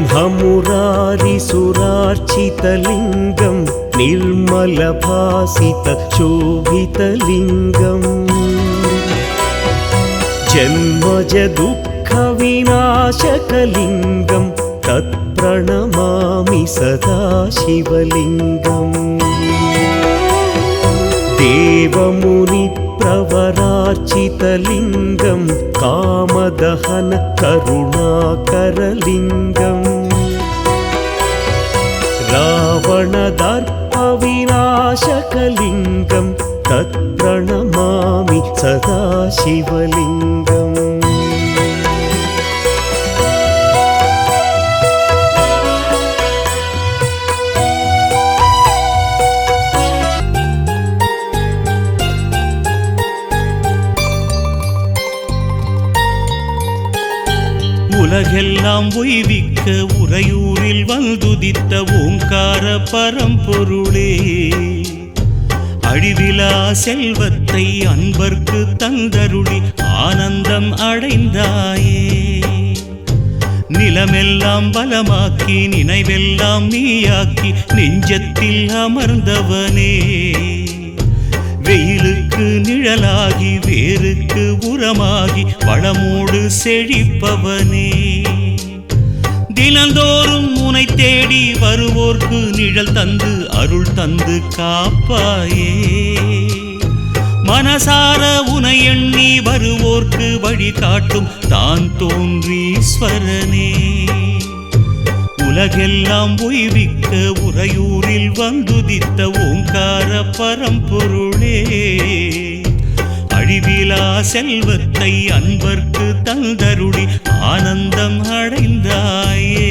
ब्रह्ममुरारिसुरार्चितलिङ्गं निर्मलभासितशोभितलिङ्गम् जन्मजदुःखविनाशकलिङ्गं तत्प्रणमामि सदा शिवलिङ्गम् देवमुनिप्रवरार्चितलिङ्गं कामदहन करुणाकरलिङ्गम् रावणदर्पविनाशकलिङ्गं तत्प्रणमामि सदा शिवलिङ्गम् உலகெல்லாம் உய்விக்க உறையூரில் வந்துதித்த ஓங்கார பரம்பொருளே, அழிவிலா செல்வத்தை அன்பர்க்கு தந்தருளி ஆனந்தம் அடைந்தாயே. நிலமெல்லாம் பலமாக்கி நினைவெல்லாம் நீயாக்கி நெஞ்சத்தில் அமர்ந்தவனே, வெயிலுக்கு நிழலாகி வேருக்கு உரமாகி வளமோடு செழிப்பவனே, தினந்தோறும் உனை தேடி வருவோர்க்கு நிழல் தந்து அருள் தந்து காப்பாயே. மனசார உனை எண்ணி வருவோர்க்கு வழிகாட்டும் தான் தோன்றீஸ்வரனே, உலகெல்லாம் உய்விக்க உறையூரில் வந்துதித்த ஓங்கார பரம்பொருளே, அழிவிலா செல்வத்தை அன்பர்க்கு தந்தருளி ஆனந்தம் அடைந்தாயே.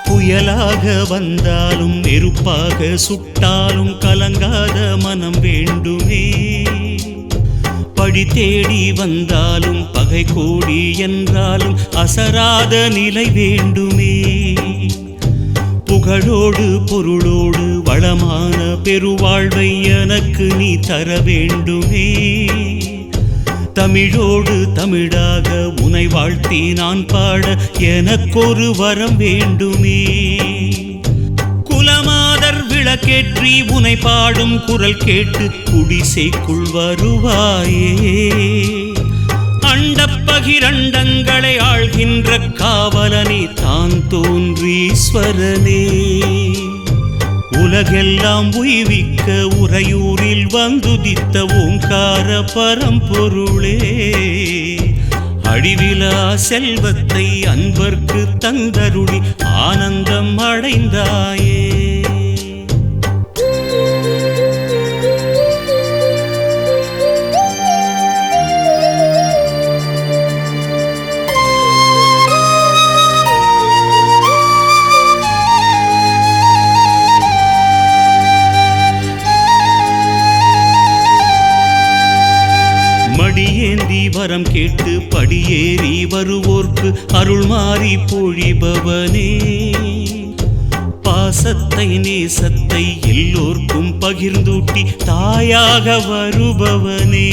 புயலாக வந்தாலும் நெருப்பாக சுட்டாலும் கலங்காத மனம் வேண்டுமே, படி தேடி வந்தாலும் பகை கோடி என்றாலும் அசராத நிலை வேண்டுமே. புகழோடு பொருளோடு வளமான பெருவாழ்வை எனக்கு நீ தர வேண்டுமே. தமிழோடு தமிழாக உனை வாழ்த்தி நான் பாட எனக்கொரு வரம் வேண்டுமே. குலமாதர் விளக்கேற்றி உனை பாடும் குரல் கேட்டு குடிசைக்குள் வருவாயே. அண்டப்பகிரண்டங்களை ஆள்கின்ற காவலனே தான் தோன்றீஸ்வரனே, உலகெல்லாம் உய்விக்க உறையூரில் வந்துதித்த ஓங்கார பரம்பொருளே, அழிவிலா செல்வத்தை அன்பர்க்கு தந்தருளி ஆனந்தம் அடைந்தாயே. மடியேந்தி வரம் கேட்டு படியேறி வருவோர்க்கு அருள் மாறி பொழிபவனே, பாசத்தை நேசத்தை எல்லோர்க்கும் பகிர்ந்தூட்டி தாயாக வருபவனே,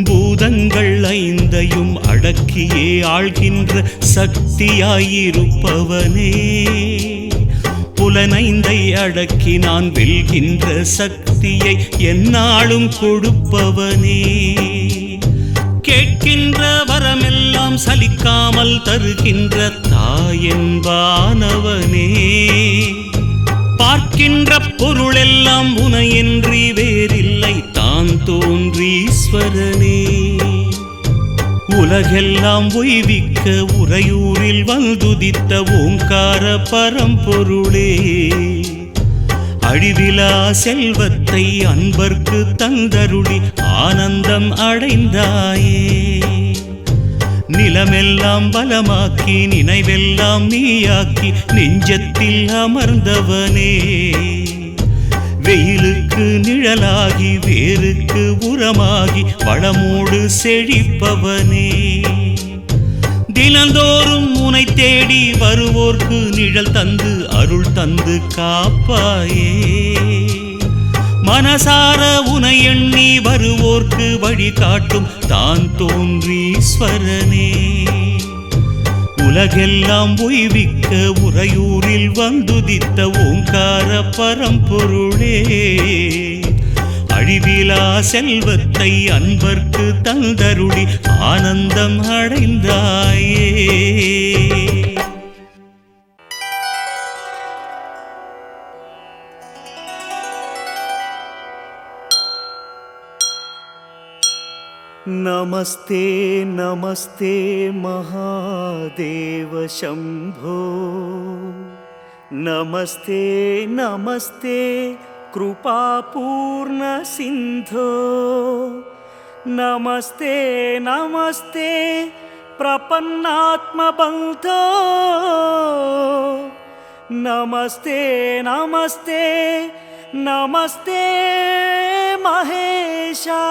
பூதங்கள் ஐந்தையும் அடக்கியே ஆள்கின்ற சக்தியாயிருப்பவனே, புலனைந்தை அடக்கி நான் வெல்கின்ற சக்தியை எந்நாளும் கொடுப்பவனே, கேட்கின்ற வரமெல்லாம் சலிக்காமல் தருகின்ற தாயென்பானவனே, பார்க்கின்ற பொருளெல்லாம் உனையின்றி வேறில்லை தான் தோன்றீஸ்வரனே, உலகெல்லாம் உய்விக்க உறையூரில் வந்துதித்த ஓங்கார பரம்பொருளே, அழிவிலா செல்வத்தை அன்பர்க்கு தந்தருளி ஆனந்தம் அடைந்தாயே. நிலமெல்லாம் பலமாக்கி நினைவெல்லாம் நீயாக்கி நெஞ்சத்தில் அமர்ந்தவனே, வெயிலுக்கு நிழலாகி வேருக்கு உரமாகி வளமோடு செழிப்பவனே, தினந்தோறும் உனை தேடி வருவோர்க்கு நிழல் தந்து அருள் தந்து காப்பாயே, மனசார உனை எண்ணி வருவோர்க்கு வழிகாட்டும் தான் தோன்றீஸ்வரனே, உலகெல்லாம் உய்விக்க உறையூரில் வந்துதித்த ஓங்கார பரம்பொருளே, அழிவிலா செல்வத்தை அன்பர்க்கு தந்தருளி ஆனந்தம் அடைந்தாயே. नमस्ते नमस्ते महादेव शंभो, नमस्ते नमस्ते कृपापूर्ण सिंधो, नमस्ते नमस्ते प्रपन्नात्म बंधो, नमस्ते नमस्ते नमस्ते महेशा।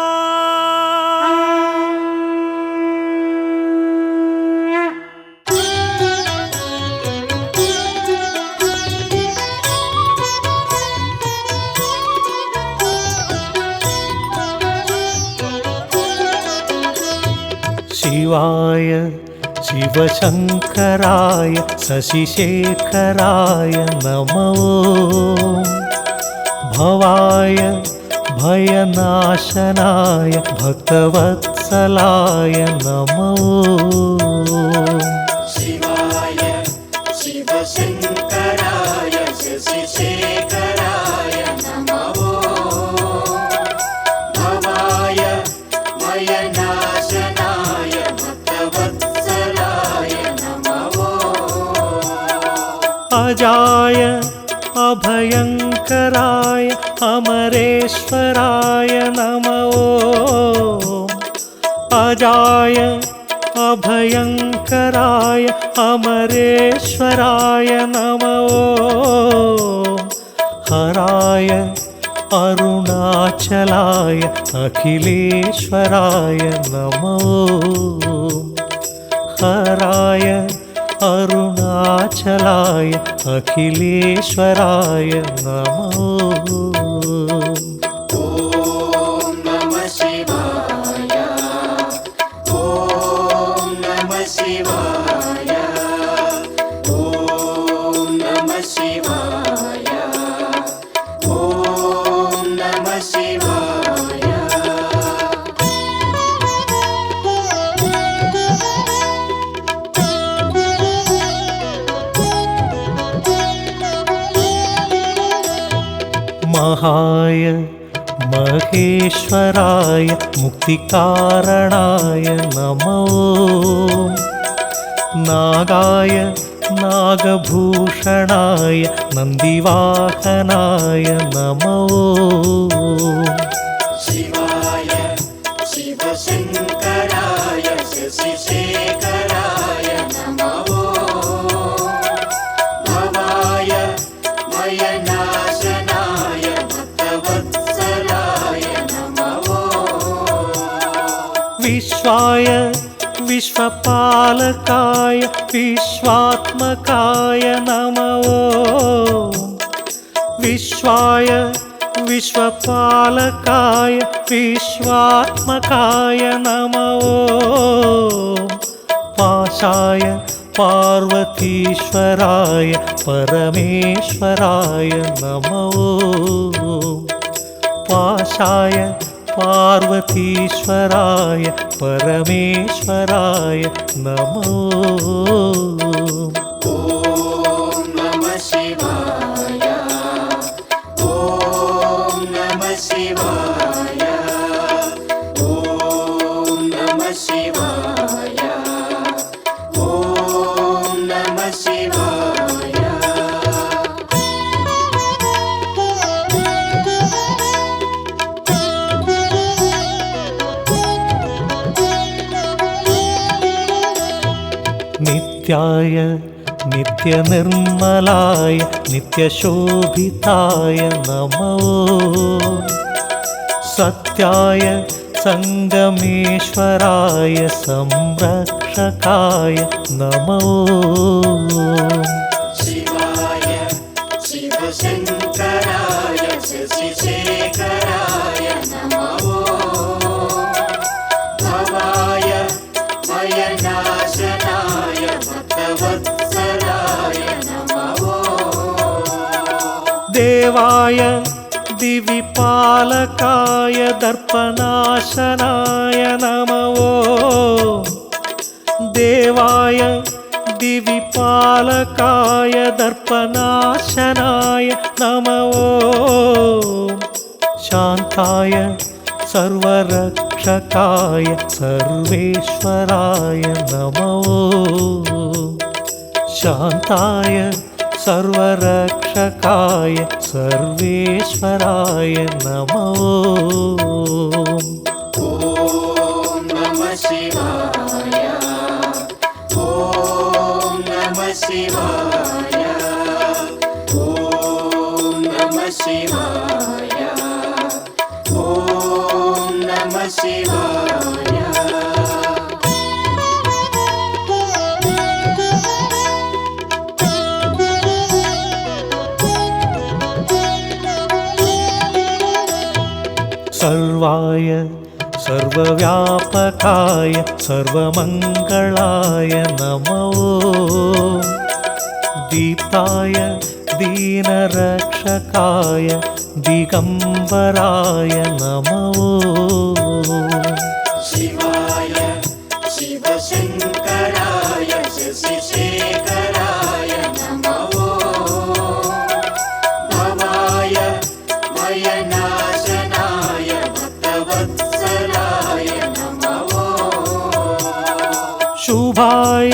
शिवाय शिवशंकराय शशिशेखराय नमो, भवाय भयनाशनाय भक्तवत्सलाय नमो। शिवाय शिवशंकराय शशिशेखराय नमो, भवाय भयनाशनाय भक्तवत्सलाय नमो। अजाय अभयंकराय अमरेश्वराय नमो, अजाय अभयंकराय अमरेश्वराय नमो, हराय अरुणाचलाय अखिलेश्वराय नमो, हराय अरुणाचलाय अखिलेश्वराय नमो। ॐ नमः शिवाय, ॐ नमः शिवाय, ॐ नमः शिवाय, ॐ नमः शिवाय। महाय महेश्वराय मुक्तिकारणाय नमो, नागाय नागभूषणाय नन्दिवाहनाय नमो। शिवाय शिवशंकराय शशिशेखराय नमो, भवाय भयनाशनाय भक्तवत्सलाय नमो। विश्वाय विश्वपालकाय विश्वात्मकाय नमो, विश्वाय विश्वपालकाय विश्वात्मकाय नमो, पाशाय पार्वतीश्वराय परमेश्वराय नमो, पाशाय पार्वतीश्वराय परमेश्वराय नमो। ॐ नमः शिवाय, ॐ नमः शिवाय, ॐ नमः शिवाय, ॐ नमः शिवाय। नित्याय नित्यनिर्मलाय नित्यशोभिताय नमो सत्याय संगमेश्वराय संरक्षकाय नमो शिवाय शिवशङ्कराय शशिशेखराय नमो भवाय भयनाशनाय भक्तवत्सलाय नमो देवाय दिविपालकाय दर्पनाशनाय नमो देवाय दिविपालकाय दर्पनाशनाय नमो शान्ताय सर्वरक्षकाय सर्वेश्वराय नमो शान्ताय सर्वरक्षकाय सर्वेश्वराय नमो ॐ नमः शिवाय ॐ नमः शिवाय ॐ नमः शिवाय ॐ नमः शिवाय सर्वाय सर्वव्यापकाय सर्वमङ्गलाय नमो दीप्ताय दीनरक्षकाय दिगम्बराय नमो शिवाय शिवशङ्कराय शशिशेखराय नमो भवाय भयनाशनाय भक्तवत्सलाय नमो शुभाय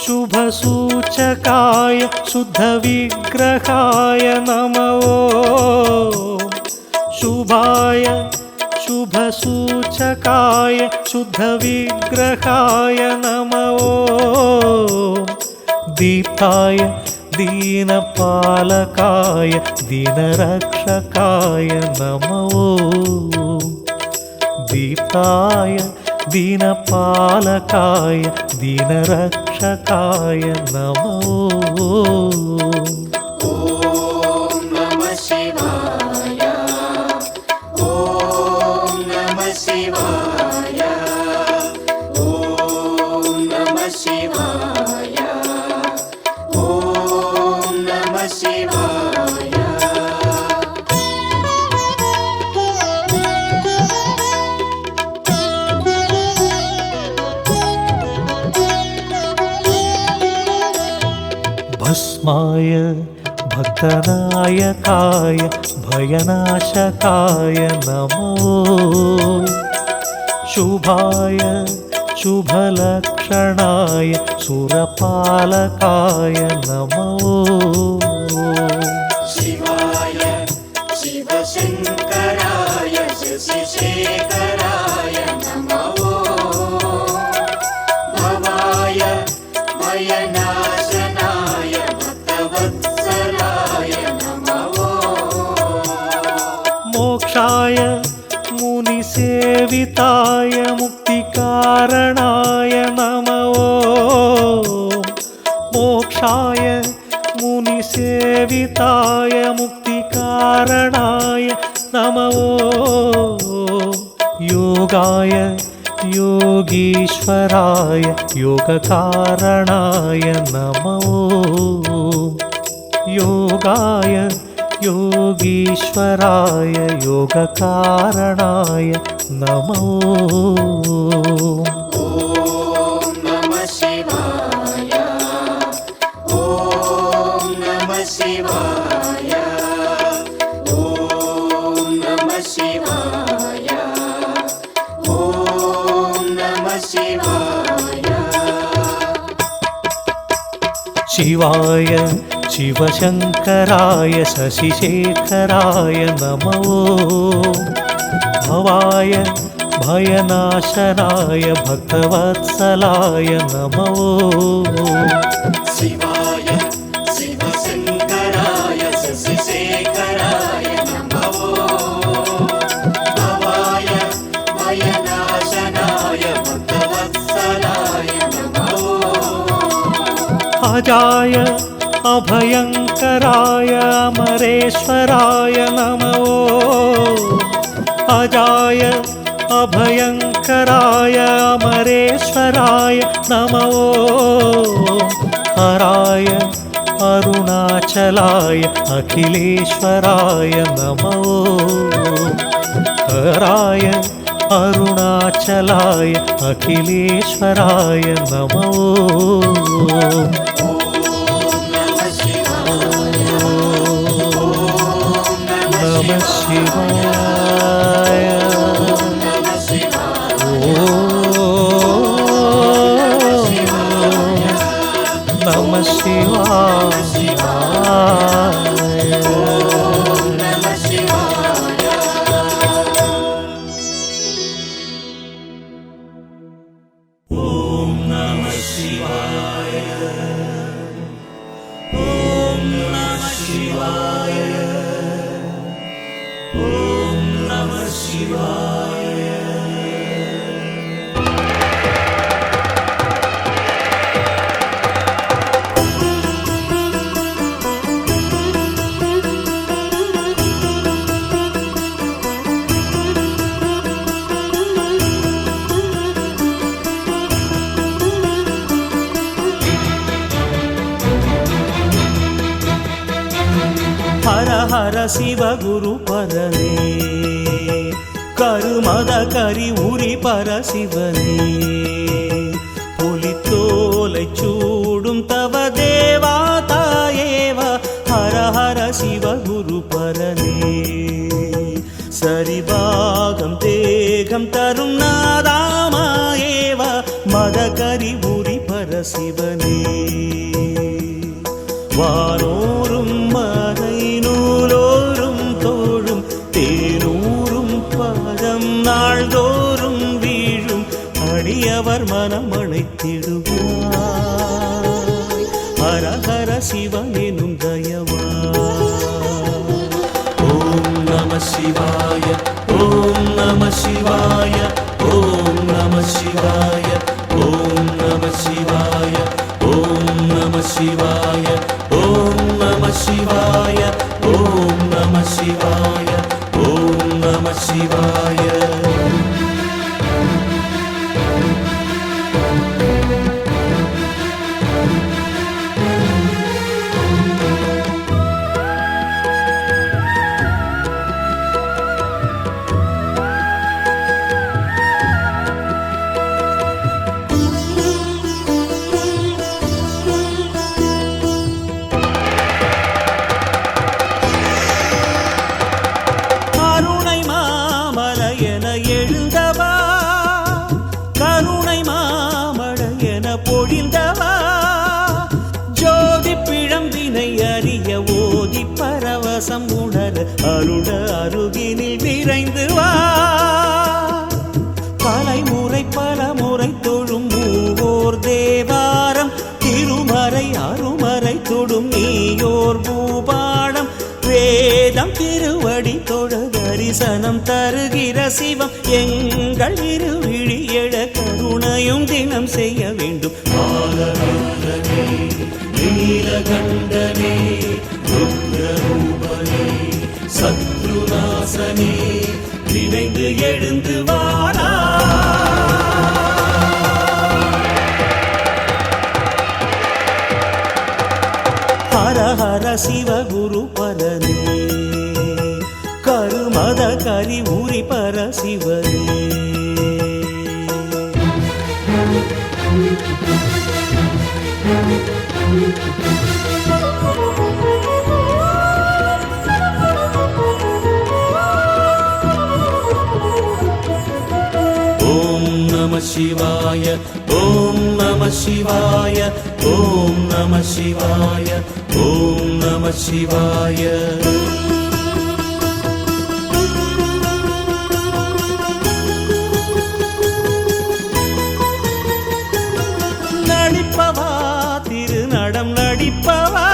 शुभसूचकाय शुद्धविग्रहाय नमो शुभाय शुभसूचकाय शुद्धविग्रहाय नमो दीप्ताय दीनपालकाय दीनरक्षकाय नमो दीप्ताय दीनपालकाय दीनरक्षकाय नमो ॐ नमः शिवाय ॐ नमः शिवाय ॐ नमः शिवाय ॐ नमः शिवाय भस्माय भक्तनायकाय भयनाशकाय नमो शुभाय शुभलक्षणाय सुरपालकाय नमो शिवाय शिवशङ्कराय शशिशेखराय नमो भवाय भयनाशनाय भक्तवत्सलाय नमो मोक्षाय मुनिसेविताय मुक्तिकारणाय नमो मोक्षाय मुनिसेविताय मुक्तिकारणाय नमो योगाय योगीश्वराय योगकारणाय नमो योगाय योगीश्वराय योगकारणाय नमो ॐ नमः शिवाय ॐ नमः शिवाय ॐ नमः शिवाय ॐ नमः शिवाय शिवाय शिवशङ्कराय शशिशेखराय नमो भवाय भयनाशनाय भक्तवत्सलाय नमो शिवाय शिवशङ्कराय शशिशेखराय नमो भवाय भयनाशनाय भक्तवत्सलाय नमो अजाय अभयङ्कराय अमरेश्वराय नमो अजाय अभयङ्कराय अमरेश्वराय नमो हराय अरुणाचलाय अखिलेश्वराय नमो हराय अरुणाचलाय अखिलेश्वराय नमो नमः शिवाय नमः हर हर शिव गुरु परने கருமத கரி உரி பரசிவனே புலித்தோலை சூடும் தவ தேவா தாயேவா ஹர ஹர சிவ குரு பரனே சரிபாகம் தேகம் தரும் நாதாமாயேவா மத கரி உரி பரசிவனே வானோரும் மதை நூலோரும் தோழும் தேனூரும் பதம் நாள்தோறும் வீழும் அடியவர் மனமணைத்திடுவார் ஹர ஹர சிவனெனும் தயவா ஓம் நம சிவாய ஓம் நம சிவாய ஓம் நம சிவாய ஓம் நம சிவாய ஓம் நம சிவாய ஓம் நம சிவாய ஓம் நம சிவாய ஓம் நம சிவாய அருள அருகினில் விரைந்து வா தலைமுறை பலமுறை தொழும் மூவோர் தேவாரம் திருமறை அருமறை தொடும் நீயோர் பூபாடம் வேதம் திருவடி தொழ தரிசனம் தருகிற சிவம் எங்கள் இருவிழி எழ கருணையும் தினம் செய்ய வேண்டும் பாலகண்டனே நீலகண்டனே ருத்ரரூபனே சத்ருநாசனே நினைந்து எழுந்து வாரா ஹர ஹர சிவ குரு பரனே கருமத கரி உரி பர சிவனே ஓம் நம சிவாய ஓம் நம சிவாய ஓம் நம சிவாய ஓம் நம சிவாய அழிப்பவா திருநடம் நடிப்பவா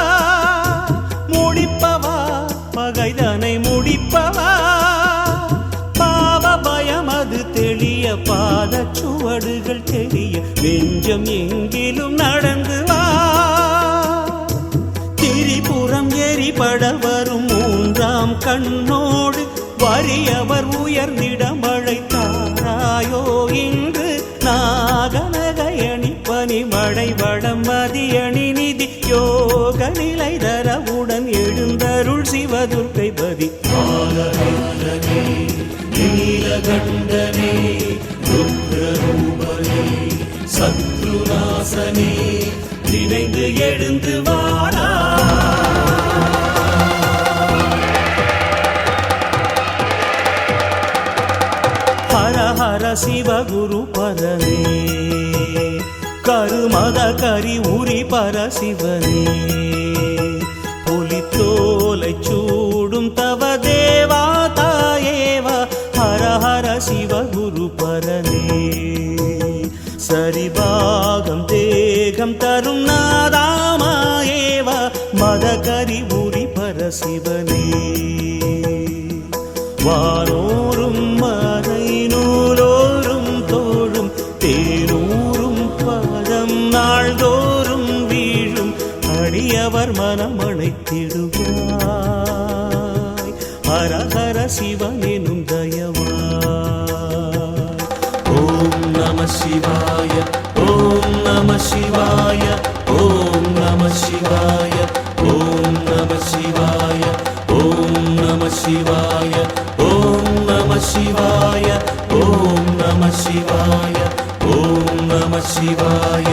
முடிப்பவா பகைதனை முடிப்பவா பாவ பயம் அது தெளிய பாத சுவடுகள் தெளிய நெஞ்சம் எங்கிலும் நடந்து வா திரிபுரம் எரிபட வரும் மூன்றாம் கண்ணோடு வறியவர் உயர்ந்திட மழைத்தாராயோ இன்று நாகநகையணி பனிமழை வடம் மதியணி நிதி யோக நிலை தரவுடன் எழுந்தருள் சிவதுர்க்கை பதி ஆலகண்டனே நீலகண்டனே ருத்ரரூபனே சத்ருநாசனே நினைந்து எழுந்து வாரா ஹர ஹர சிவகுரு பரனே கருமத கரி உரி பரசிவனே புலித்தோலை சூடும் தவ தேவா தாயேவா ஹர ஹர சிவகுரு பரனே சரிபாகம் தேகம் தரும் நாதாமாயேவா மத கரி உரி பரசிவனே வானோரும் மறை நூலோரும் தோழும் தேனூரும் பதம் நாள்தோறும் வீழும் அடியவர் மனமணைத்திடுவாய் ஹர ஹர சிவனெனும் தயவாய் ஓம் நம சிவாய ஓம் நம சிவாய ஓம் நம சிவாய ஓம் நம சிவாய ஓம் நம சிவாய ஓம் நம சிவாய ஓம் நம சிவாய ஓம் நம சிவாய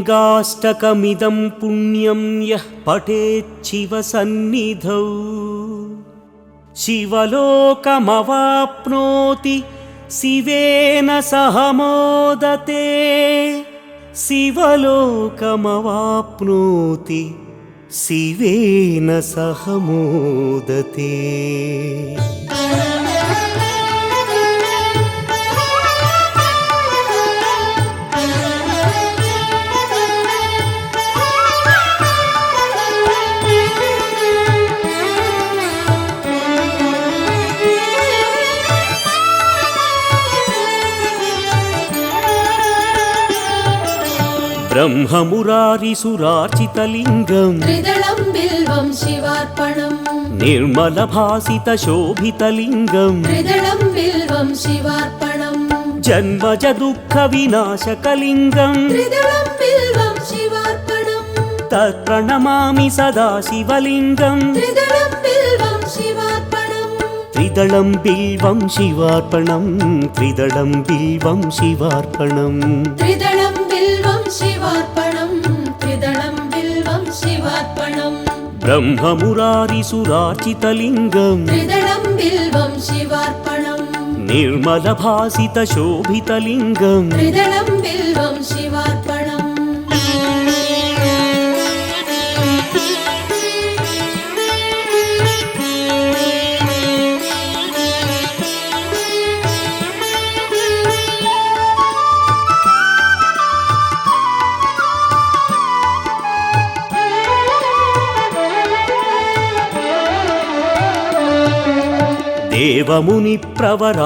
लिङ्गाष्टकमिदं पुण्यं यः पठेत् शिवसन्निधौ शिवलोकमवाप्नोति शिवेन सह मोदते शिवलोकमवाप्नोति शिवेन सह मोदते ब्रह्ममुरारिसुरार्चितलिङ्गं त्रिदलं बिल्वं शिवार्पणम् निर्मलभासितशोभितलिङ्गं त्रिदलं बिल्वं शिवार्पणम् जन्मज दुःखविनाशकलिङ्गं त्रिदलं बिल्वं शिवार्पणम् तत्प्रणमामि सदा शिवलिङ्गं त्रिदलं बिल्वं शिवार्पणम् त्रिदलं बिल्वं शिवार्पणं त्रिदलं बिल्वं शिवार्पणम् त्रिदलं बिल्वं शिवार्पणम् त्रिदलं बिल्वं शिवार्पणम् ब्रह्ममुरारिसुरार्चितलिङ्गं त्रिदलं बिल्वं शिवार्पणम् निर्मलभासितशोभितलिङ्गं त्रिदलं बिल्वं शिवार्पणम्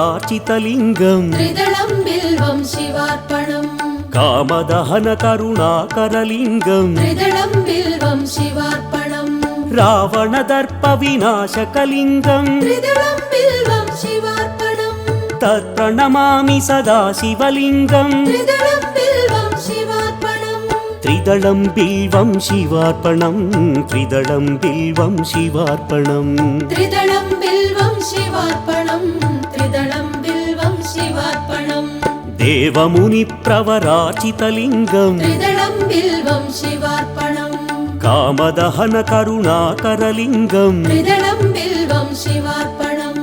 देवमुनिप्रवरार्चितलिङ्गं त्रिदलं बिल्वं शिवार्पणम् कामदहनकरुणाकरलिङ्गं त्रिदलं बिल्वं शिवार्पणम् रावणदर्पविनाशकलिङ्गं त्रिदलं बिल्वं शिवार्पणम् तत्प्रणमामि सदा शिवलिङ्गं त्रिदलं बिल्वं शिवार्पणम् त्रिदलं बिल्वं शिवार्पणं त्रिदलं बिल्वं शिवार्पणम् त्रिदलं बिल्वं शिवार्पणम् त्रिदलं बिल्वं शिवार्पणम् देवमुनिप्रवरार्चितलिङ्गं त्रिदलं बिल्वं शिवार्पणम् कामदहनकरुणाकरलिङ्गं त्रिदलं बिल्वं शिवार्पणम्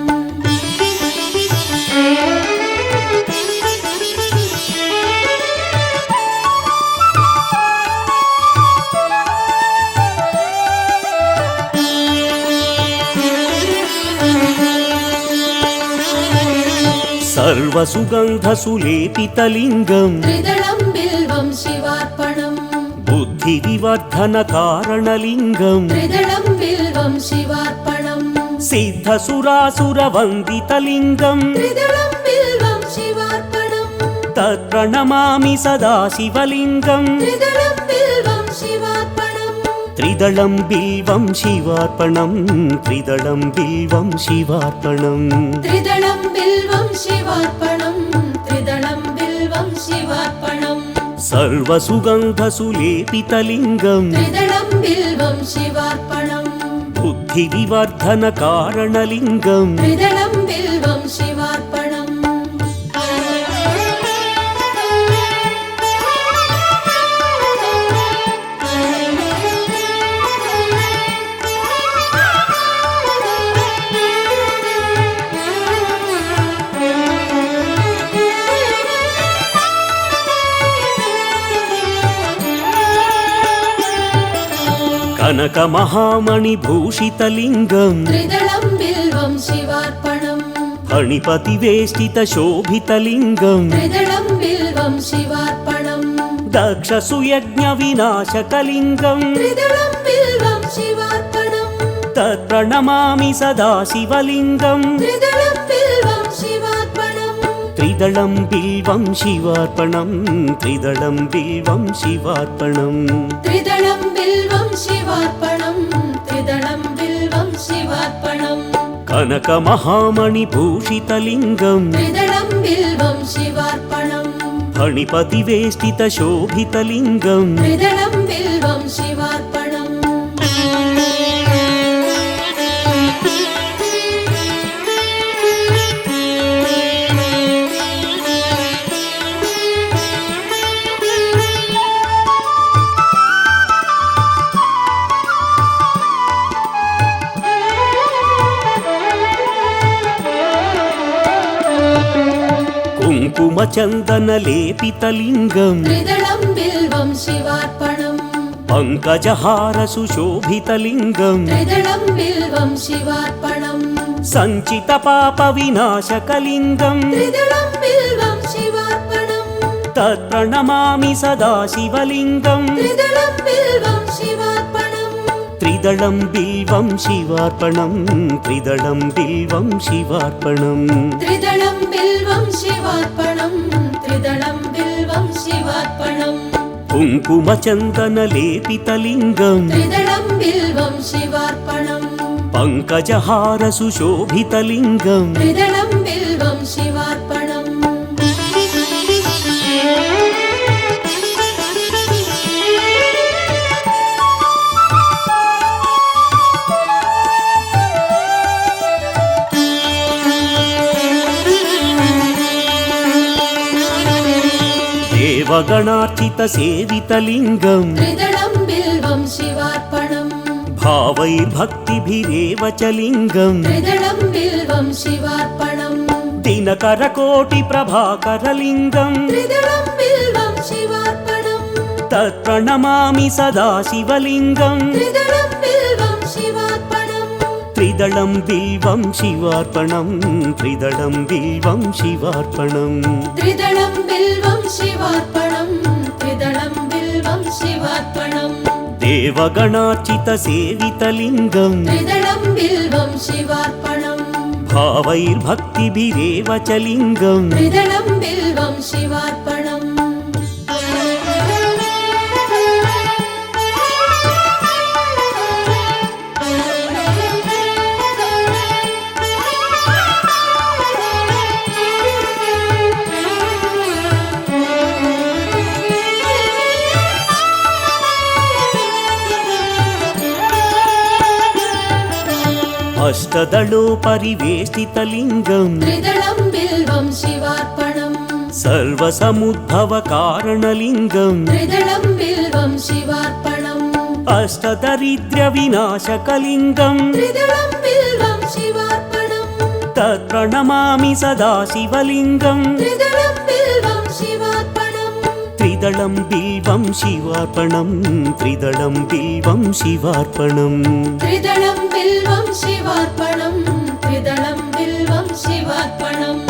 सर्वसुगन्धसुलेपितलिङ्गम् त्रिदलं बिल्वं शिवार्पणम् बुद्धिविवर्धनकारणलिङ्गम् त्रिदलं बिल्वं शिवार्पणम् सिद्धसुरासुरवन्दितलिङ्गम् त्रिदलं बिल्वं शिवार्पणम् तत्प्रणमामि सदा शिवलिङ्गम् त्रिदलं बिल्वं शिवार्पणम् त्रिदलं बिल्वं शिवार्पणम् त्रिदलं बिल्वं शिवार्पणम् त्रिदलं बिल्वं शिवार्पणम् त्रिदलं बिल्वं शिवार्पणम् सर्वसुगन्धसुलेपितलिङ्गम् त्रिदलं बिल्वं शिवार्पणम् बुद्धिविवर्धनकारणलिङ्गम् त्रिदलं बिल्वं शिवार्पणम् कनकमहामणिभूषितलिङ्गम् त्रिदलं बिल्वं शिवार्पणम् फणिपतिवेष्टितशोभितलिङ्गम् त्रिदलं बिल्वं शिवार्पणम् दक्षसुयज्ञविनाशकलिङ्गम् त्रिदलं बिल्वं शिवार्पणम् तत्प्रणमामि सदा शिवलिङ्गम् त्रिदलं बिल्वं शिवार्पणम् त्रिदलं बिल्वं शिवार्पणम् त्रिदलं बिल्वं शिवार्पणम् त्रिदलं बिल्वं शिवार्पणम् त्रिदलं बिल्वं शिवार्पणम् कनकमहामणिभूषितलिङ्गम् त्रिदलं बिल्वं शिवार्पणम् फणिपतिवेष्टितशोभितलिङ्गम् त्रिदलं बिल्वं शिवार्पणम् कुङ्कुमचन्दनलेपितलिङ्गम् त्रिदलं बिल्वं शिवार्पणम् पङ्कजहारसुशोभितलिङ्गम् त्रिदलं बिल्वं शिवार्पणम् सञ्चितपापविनाशकलिङ्गम् त्रिदलं बिल्वं शिवार्पणम् तत्प्रणमामि सदा शिवलिङ्गम् त्रिदलं बिल्वं शिवार्पणम् त्रिदलं बिल्वं शिवार्पणम् त्रिदलं बिल्वं शिवार्पणम् त्रिदलं बिल्वं शिवार्पणम् त्रिदलं बिल्वं शिवार्पणम् कुङ्कुमचन्दनलेपितलिङ्गम् त्रिदलं बिल्वं शिवार्पणम् पङ्कजहारसुशोभितलिङ्गम् त्रिदलं बिल्वं शिवार्पणम् देवगणार्चितसेवितलिङ्गम् त्रिदलं बिल्वं शिवार्पणम् भावैर्भक्तिभिरेव च लिङ्गम् त्रिदलं बिल्वं शिवार्पणम् दिनकरकोटिप्रभाकरलिङ्गम् त्रिदलं बिल्वं शिवार्पणम् तत्प्रणमामि सदा शिवलिङ्गम् त्रिदलं बिल्वं शिवार्पणम् त्रिदलं बिल्वं शिवार्पणम् त्रिदलं बिल्वं शिवार्पणम् त्रिदलं बिल्वं शिवार्पणम् त्रिदलं बिल्वं शिवार्पणम् देवगणार्चितसेवितलिङ्गम् त्रिदलं बिल्वं शिवार्पणम् भावैर्भक्तिभिरेव च लिङ्गम् त्रिदलं बिल्वं शिवार्पणम् अष्टदलोपरिवेष्टितलिङ्गम् त्रिदलं बिल्वं शिवार्पणम् सर्वसमुद्भवकारणलिङ्गम् त्रिदलं बिल्वं शिवार्पणम् अष्टदरिद्र्यविनाशकलिङ्गम् त्रिदलं बिल्वं शिवार्पणम् तत्प्रणमामि सदा शिवलिङ्गम् त्रिदलं बिल्वं शिवार्पणम् त्रिदलं बिल्वं शिवार्पणम् त्रिदलं बिल्वं शिवार्पणम् त्रिदलं बिल्वं शिवार्पणम् त्रिदलं बिल्वं शिवार्पणम्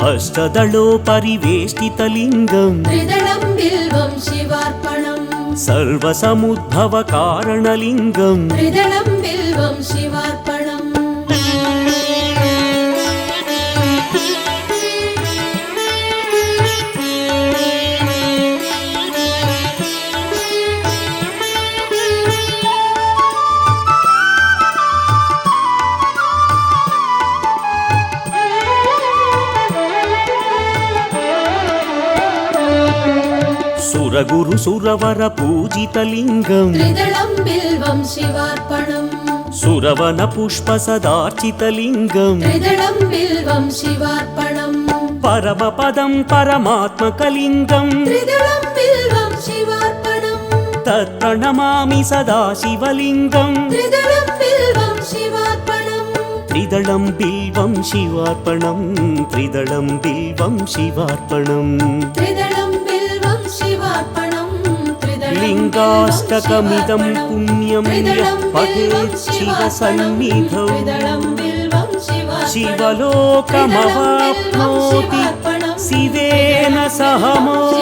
अष्टदलोपरिवेष्टितलिङ्गम् त्रिदलं बिल्वं शिवार्पणम् सर्वसमुद्भवकारणलिङ्गम् त्रिदलं बिल्वं शिवार्पणम् सुरगुरु सुरवर पूजितलिङ्गम् त्रिदलं बिल्वं शिवार्पणम् सुरवन पुष्पसदार्चितलिङ्गम् त्रिदलं बिल्वं शिवार्पणम् परमपदं परमात्मकलिङ्गम् त्रिदलं बिल्वं शिवार्पणम् तत्प्रणमामि सदा शिवलिङ्गम् त्रिदलं बिल्वं शिवार्पणम् त्रिदलं बिल्वं शिवार्पणम् त्रिदलं बिल्वं शिवार्पणम् त्रिदलं बिल्वं शिवार्पणम् त्रिदलं लिङ्गाष्टकमिदं पुण्यं यः पठेत् शिवसन्निधौ त्रिदलं बिल्वं शिवलोकमवाप्नोति शिवेन सह मोक्षम्